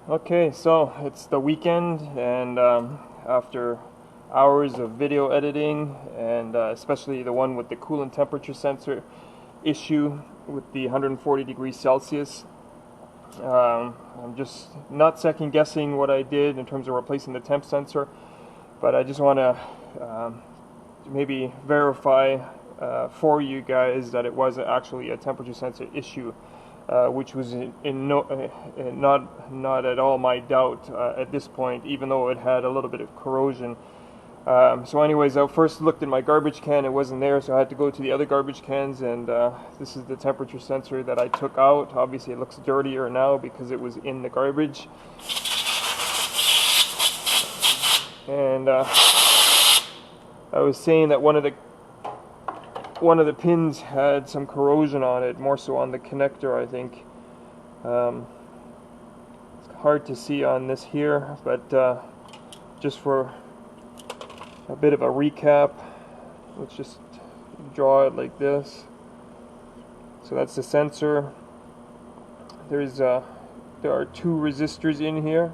Okay, so it's the weekend, and after hours of video editing, and especially the one with the coolant temperature sensor issue with the 140 degrees Celsius, I'm just not second guessing what I did in terms of replacing the temp sensor, but I just want to maybe verify for you guys that it was actually a temperature sensor issue. Which was not at all my doubt at this point, even though it had a little bit of corrosion. So anyways, I first looked in my garbage can, it wasn't there, so I had to go to the other garbage cans, and this is the temperature sensor that I took out. Obviously it looks dirtier now because it was in the garbage. And I was saying that one of the pins had some corrosion on it, more so on the connector, I think. It's hard to see on this here, but just for a bit of a recap, let's just draw it like this. So that's the sensor. There are two resistors in here.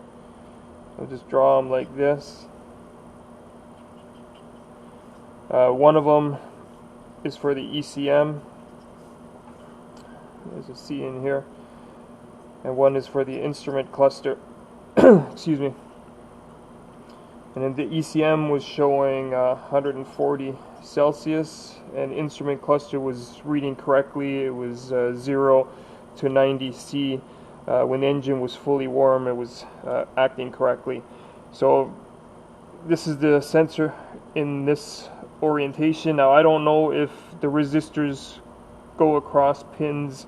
I'll just draw them like this. One of them is for the ECM. There's a C in here. And one is for the instrument cluster. Excuse me. And then the ECM was showing 140 Celsius, and instrument cluster was reading correctly. It was 0 to 90 C. When the engine was fully warm, it was acting correctly. So this is the sensor in this orientation. Now I don't know if the resistors go across pins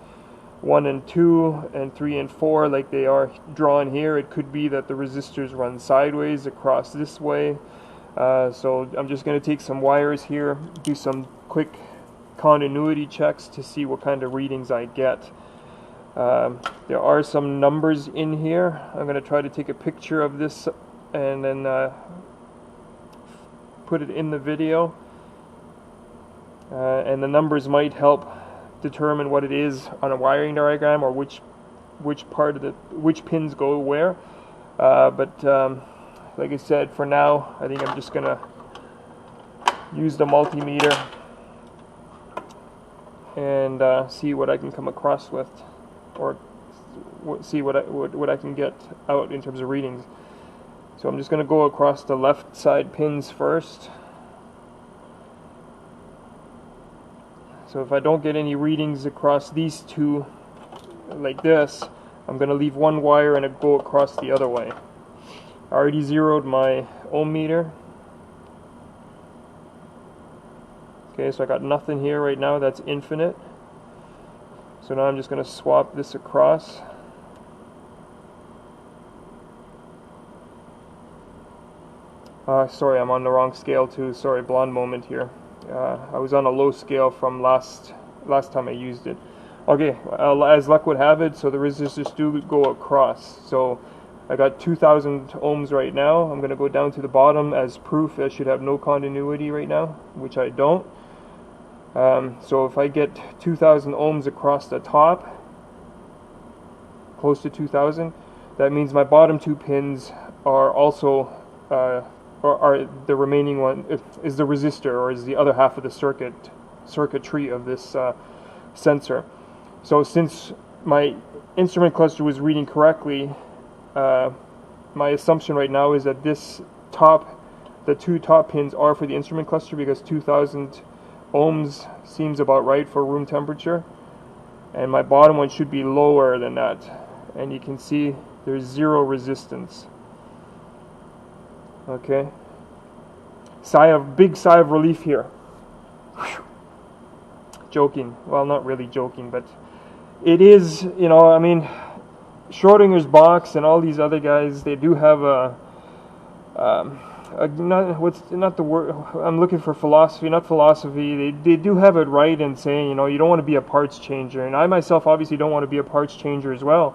1 and 2 and 3 and 4 like they are drawn here. It could be that the resistors run sideways across this way. So I'm just going to take some wires here, do some quick continuity checks to see what kind of readings I get. There are some numbers in here. I'm going to try to take a picture of this and then put it in the video, and the numbers might help determine what it is on a wiring diagram, or which pins go where. But like I said, for now I think I'm just gonna use the multimeter and see what I can come across with, or see what I can get out in terms of readings. So I'm just going to go across the left side pins first. So if I don't get any readings across these two like this, I'm going to leave one wire and go across the other way. I already zeroed my ohm meter. Okay, so I got nothing here right now. That's infinite. So now I'm just going to swap this across. Sorry, I'm on the wrong scale too. Sorry, blonde moment here. I was on a low scale from last time I used it. Okay, as luck would have it, so the resistors do go across. So I got 2,000 ohms right now. I'm going to go down to the bottom as proof. I should have no continuity right now, which I don't. So if I get 2,000 ohms across the top, close to 2,000, that means my bottom two pins are also or are the remaining one is the resistor, or is the other half of the circuitry of this sensor. So since my instrument cluster was reading correctly, my assumption right now is that the two top pins are for the instrument cluster, because 2,000 ohms seems about right for room temperature, and my bottom one should be lower than that. And you can see there's zero resistance. Okay, big sigh of relief here. Whew. Joking, well, not really joking, but it is, you know, I mean, Schrodinger's box and all these other guys, they do have not the word I'm looking for, philosophy, not philosophy. They do have it right in saying, you know, you don't want to be a parts changer, and I myself obviously don't want to be a parts changer as well.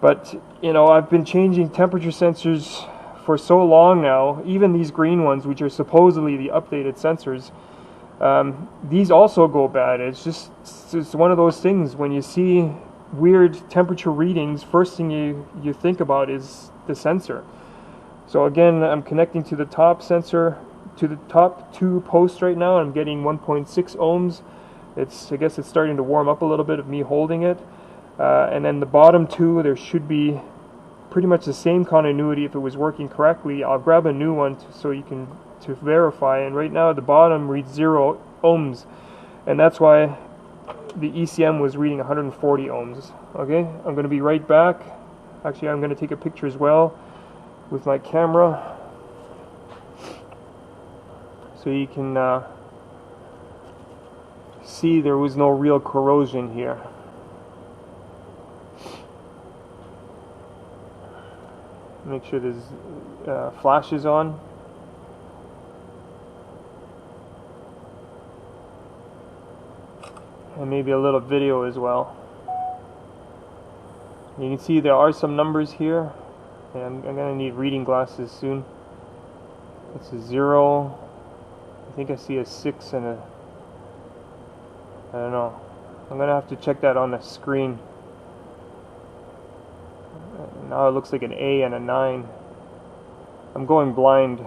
But you know, I've been changing temperature sensors for so long now, even these green ones, which are supposedly the updated sensors, these also go bad. It's one of those things when you see weird temperature readings, first thing you think about is the sensor. So again, I'm connecting to the top sensor, to the top two posts right now. I'm getting 1.6 ohms. I guess it's starting to warm up a little bit of me holding it. And then the bottom two, there should be pretty much the same continuity if it was working correctly. I'll grab a new one so you can verify. And right now the bottom reads 0 ohms, and that's why the ECM was reading 140 ohms. Okay, I'm going to be right back. Actually, I'm going to take a picture as well with my camera so you can see there was no real corrosion here. Make sure there's flashes on. And maybe a little video as well. You can see there are some numbers here, and I'm going to need reading glasses soon. It's a 0. I think I see a 6 and a... I don't know. I'm going to have to check that on the screen. Now it looks like an A and a 9. I'm going blind.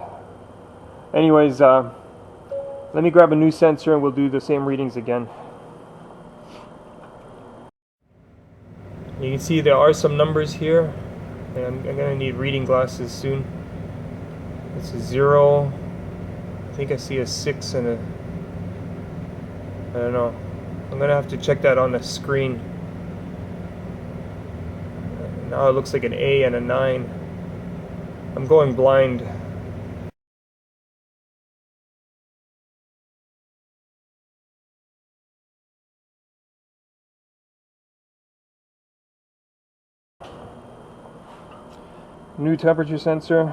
Anyways, let me grab a new sensor and we'll do the same readings again. You can see there are some numbers here, and I'm going to need reading glasses soon. It's a 0. I think I see a 6 and a... I don't know. I'm going to have to check that on the screen. Now it looks like an A and a 9. I'm going blind. New temperature sensor.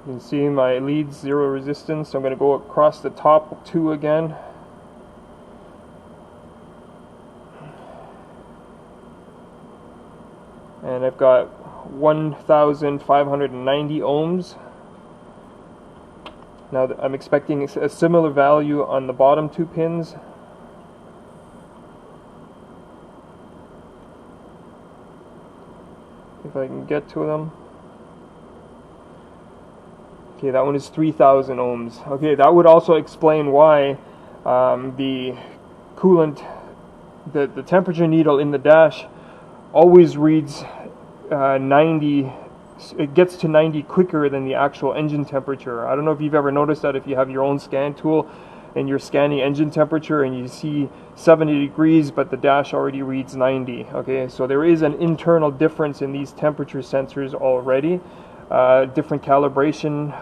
You can see my leads 0 resistance. So I'm going to go across the top two again. And I've got 1,590 ohms. Now I'm expecting a similar value on the bottom two pins. If I can get to them. Okay, that one is 3,000 ohms. Okay, that would also explain why the coolant, the temperature needle in the dash always reads 90. It gets to 90 quicker than the actual engine temperature. I don't know if you've ever noticed that if you have your own scan tool and you're scanning engine temperature and you see 70 degrees but the dash already reads 90. Okay, so there is an internal difference in these temperature sensors already. Different calibration.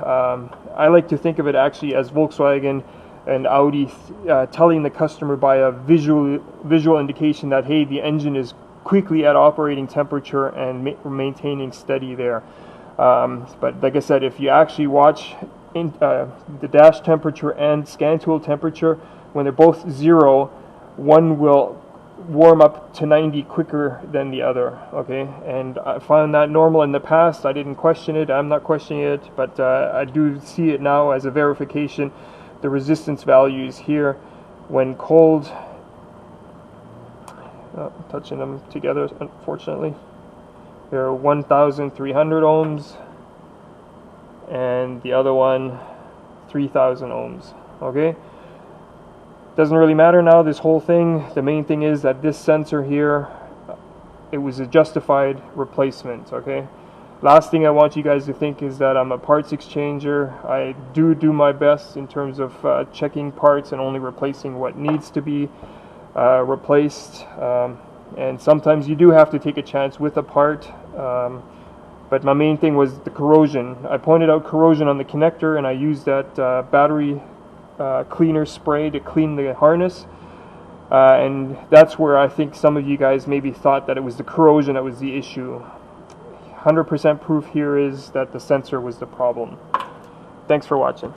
I like to think of it actually as Volkswagen and Audi telling the customer by a visual indication that, hey, the engine is quickly at operating temperature and maintaining steady there. But like I said, if you actually watch the dash temperature and scan tool temperature, when they're both 0, one will warm up to 90 quicker than the other. Okay, and I found that normal in the past. I didn't question it. I'm not questioning it, but I do see it now as a verification. The resistance values here when cold, touching them together unfortunately, they're 1,300 ohms and the other one 3,000 ohms. Okay, doesn't really matter now, this whole thing. The main thing is that this sensor here, it was a justified replacement. Okay, last thing I want you guys to think is that I'm a parts exchanger. I do my best in terms of checking parts and only replacing what needs to be replaced, and sometimes you do have to take a chance with a part, but my main thing was the corrosion. I pointed out corrosion on the connector and I used that battery cleaner spray to clean the harness, and that's where I think some of you guys maybe thought that it was the corrosion that was the issue. 100% proof here is that the sensor was the problem. Thanks for watching.